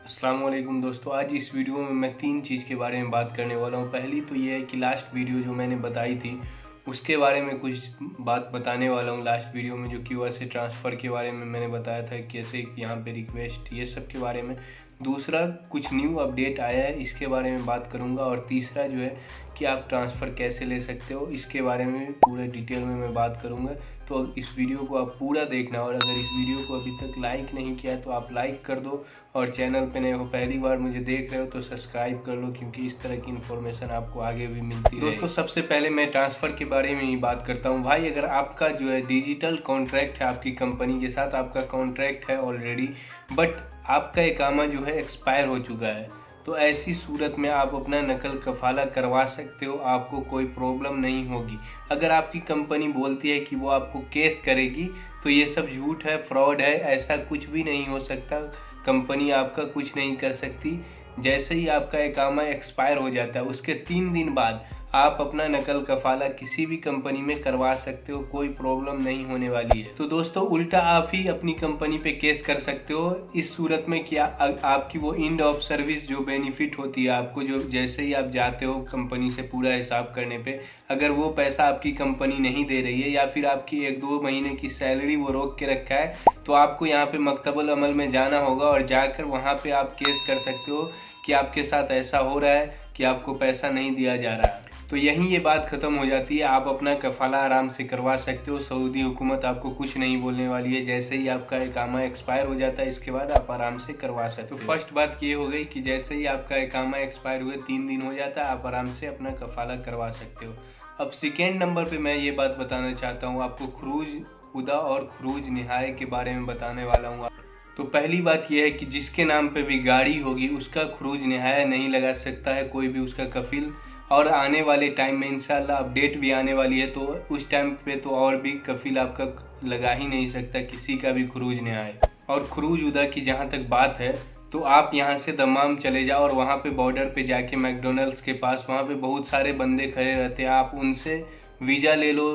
अस्सलाम वालेकुम दोस्तों। आज इस वीडियो में मैं 3 चीज़ के बारे में बात करने वाला हूँ। पहली तो ये है कि लास्ट वीडियो जो मैंने बताई थी उसके बारे में कुछ बात बताने वाला हूँ। लास्ट वीडियो में जो क्यूआर ट्रांसफ़र के बारे में मैंने बताया था, कैसे यहाँ पे रिक्वेस्ट, ये सब के बारे में। दूसरा, कुछ न्यू अपडेट आया है, इसके बारे में बात करूँगा। और तीसरा जो है कि आप ट्रांसफ़र कैसे ले सकते हो, इसके बारे में पूरे डिटेल में मैं बात करूँगा। तो इस वीडियो को आप पूरा देखना, और अगर इस वीडियो को अभी तक लाइक नहीं किया तो आप लाइक कर दो, और चैनल पे नए हो, पहली बार मुझे देख रहे हो तो सब्सक्राइब कर लो, क्योंकि इस तरह की इन्फॉर्मेशन आपको आगे भी मिलती है। दोस्तों, सबसे पहले मैं ट्रांसफ़र के बारे में ही बात करता हूँ। भाई, अगर आपका जो है डिजिटल कॉन्ट्रैक्ट है, आपकी कंपनी के साथ आपका कॉन्ट्रैक्ट है ऑलरेडी, बट आपका इकामा जो है एक्सपायर हो चुका है, तो ऐसी सूरत में आप अपना नकल कफाला करवा सकते हो, आपको कोई प्रॉब्लम नहीं होगी। अगर आपकी कंपनी बोलती है कि वो आपको केस करेगी, तो ये सब झूठ है, फ्रॉड है, ऐसा कुछ भी नहीं हो सकता। कंपनी आपका कुछ नहीं कर सकती। जैसे ही आपका इकामा एक्सपायर हो जाता है, उसके 3 दिन बाद आप अपना नकल कफाला किसी भी कंपनी में करवा सकते हो, कोई प्रॉब्लम नहीं होने वाली है। तो दोस्तों, उल्टा आप ही अपनी कंपनी पे केस कर सकते हो। इस सूरत में क्या आपकी वो एंड ऑफ सर्विस जो बेनिफिट होती है आपको, जो जैसे ही आप जाते हो कंपनी से पूरा हिसाब करने पे, अगर वो पैसा आपकी कंपनी नहीं दे रही है, या फिर आपकी 1-2 महीने की सैलरी वो रोक के रखा है, तो आपको यहाँ पे मकतबल अमल में जाना होगा, और जाकर वहाँ पे आप केस कर सकते हो कि आपके साथ ऐसा हो रहा है कि आपको पैसा नहीं दिया जा रहा है। तो यहीं ये बात ख़त्म हो जाती है। आप अपना कफ़ाला आराम से करवा सकते हो। सऊदी हुकूमत आपको कुछ नहीं बोलने वाली है। जैसे ही आपका इकामा एक्सपायर हो जाता है, इसके बाद आप आराम से करवा सकते हो। तो फर्स्ट बात ये हो गई कि जैसे ही आपका इकामा एक्सपायर हुए 3 दिन हो जाता है, आप आराम से अपना कफ़ाला करवा सकते हो। अब सेकेंड नंबर पर मैं ये बात बताना चाहता हूँ आपको, खरूज उदा और खरूज निहाय के बारे में बताने वाला हूँ। तो पहली बात यह है कि जिसके नाम पे भी गाड़ी होगी, उसका खरूज निहाया नहीं लगा सकता है कोई भी उसका कफिल। और आने वाले टाइम में इंशाल्लाह अपडेट भी आने वाली है, तो उस टाइम पे तो और भी कफिल आपका लगा ही नहीं सकता किसी का भी खरूज निहाया। और खरूज उदा की जहाँ तक बात है, तो आप यहाँ से दमाम चले जाओ, और वहाँ पे बॉर्डर पे जाके मैकडोनल्ड्स के पास वहाँ पे बहुत सारे बंदे खड़े रहते हैं। आप उनसे वीज़ा ले लो,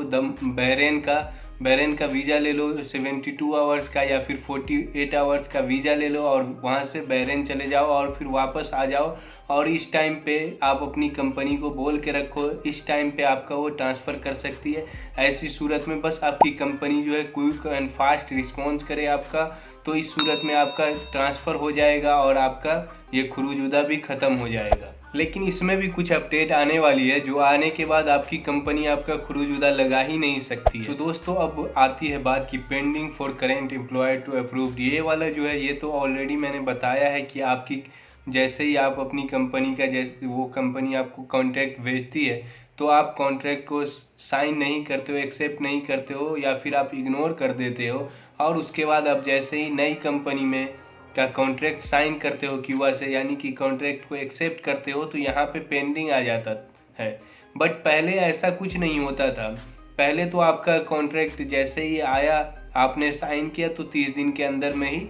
बहरीन का वीज़ा ले लो, 72 आवर्स का या फिर 48 आवर्स का वीज़ा ले लो, और वहाँ से बहरीन चले जाओ और फिर वापस आ जाओ। और इस टाइम पे आप अपनी कंपनी को बोल के रखो, इस टाइम पे आपका वो ट्रांसफ़र कर सकती है। ऐसी सूरत में बस आपकी कंपनी जो है क्विक एंड फास्ट रिस्पॉन्स करे आपका, तो इस सूरत में आपका ट्रांसफ़र हो जाएगा और आपका ये खरूजुदा भी ख़त्म हो जाएगा। लेकिन इसमें भी कुछ अपडेट आने वाली है, जो आने के बाद आपकी कंपनी आपका खरूजुदा लगा ही नहीं सकती है। तो दोस्तों, अब आती है बात कि pending for current employ to approved. ये वाला जो है, ये तो ऑलरेडी मैंने बताया है कि आपकी जैसे ही आप अपनी कंपनी का, जैसे वो कंपनी आपको कॉन्ट्रैक्ट भेजती है, तो आप कॉन्ट्रैक्ट को साइन नहीं करते हो, एक्सेप्ट नहीं करते हो, या फिर आप इग्नोर कर देते हो। और उसके बाद आप जैसे ही नई कंपनी में का कॉन्ट्रैक्ट साइन करते हो क्यूआ से, यानी कि कॉन्ट्रैक्ट को एक्सेप्ट करते हो, तो यहाँ पे पेंडिंग आ जाता है। बट पहले ऐसा कुछ नहीं होता था। पहले तो आपका कॉन्ट्रैक्ट जैसे ही आया, आपने साइन किया, तो 30 दिन के अंदर में ही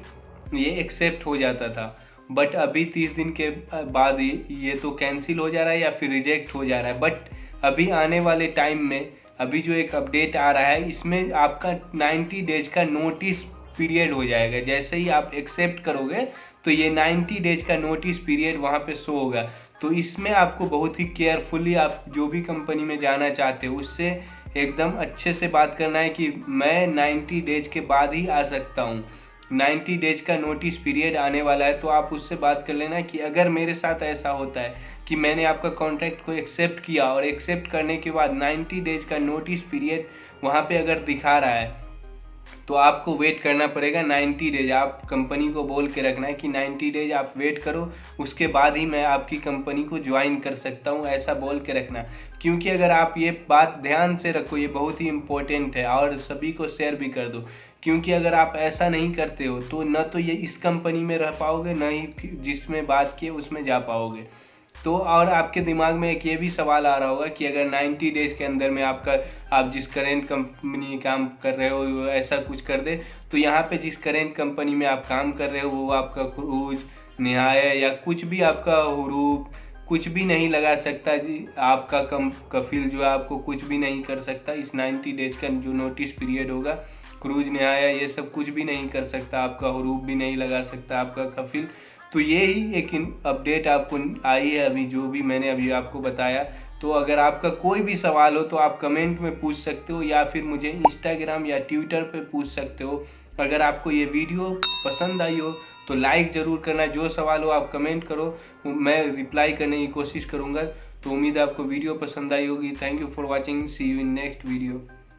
ये एक्सेप्ट हो जाता था। बट अभी 30 दिन के बाद ये तो कैंसिल हो जा रहा है या फिर रिजेक्ट हो जा रहा है। बट अभी आने वाले टाइम में अभी जो एक अपडेट आ रहा है, इसमें आपका 90 डेज का नोटिस पीरियड हो जाएगा। जैसे ही आप एक्सेप्ट करोगे, तो ये 90 डेज का नोटिस पीरियड वहाँ पे शो होगा। तो इसमें आपको बहुत ही केयरफुली, आप जो भी कंपनी में जाना चाहते हो उससे एकदम अच्छे से बात करना है कि मैं 90 डेज के बाद ही आ सकता हूँ। 90 डेज का नोटिस पीरियड आने वाला है, तो आप उससे बात कर लेना कि अगर मेरे साथ ऐसा होता है कि मैंने आपका कॉन्ट्रैक्ट को एक्सेप्ट किया, और एक्सेप्ट करने के बाद 90 डेज का नोटिस पीरियड वहाँ पे अगर दिखा रहा है, तो आपको वेट करना पड़ेगा 90 डेज। आप कंपनी को बोल के रखना है कि 90 डेज आप वेट करो, उसके बाद ही मैं आपकी कंपनी को ज्वाइन कर सकता हूँ, ऐसा बोल के रखना। क्योंकि अगर आप ये बात ध्यान से रखो, ये बहुत ही इम्पोर्टेंट है, और सभी को शेयर भी कर दो। क्योंकि अगर आप ऐसा नहीं करते हो, तो न तो ये इस कंपनी में रह पाओगे, न ही जिसमें बात किए उसमें जा पाओगे। तो और आपके दिमाग में एक ये भी सवाल आ रहा होगा कि अगर 90 डेज़ के अंदर में आप जिस करेंट कंपनी काम कर रहे हो ऐसा कुछ कर दे, तो यहाँ पे जिस करेंट कंपनी में आप काम कर रहे हो वो आपका खरूज निहाया या कुछ भी आपका हुरूफ कुछ भी नहीं लगा सकता जी। आपका कफिल जो है आपको कुछ भी नहीं कर सकता। इस 90 डेज़ का जो नोटिस पीरियड होगा, क्रूज निहाया ये सब कुछ भी नहीं कर सकता, आपका हुरूफ भी नहीं लगा सकता आपका कफिल। तो ये ही एक अपडेट आपको आई है अभी, जो भी मैंने अभी आपको बताया। तो अगर आपका कोई भी सवाल हो तो आप कमेंट में पूछ सकते हो, या फिर मुझे इंस्टाग्राम या ट्विटर पे पूछ सकते हो। अगर आपको ये वीडियो पसंद आई हो तो लाइक ज़रूर करना। जो सवाल हो आप कमेंट करो, मैं रिप्लाई करने की कोशिश करूँगा। तो उम्मीद है आपको वीडियो पसंद आई होगी। Thank you for watching, see you in next video.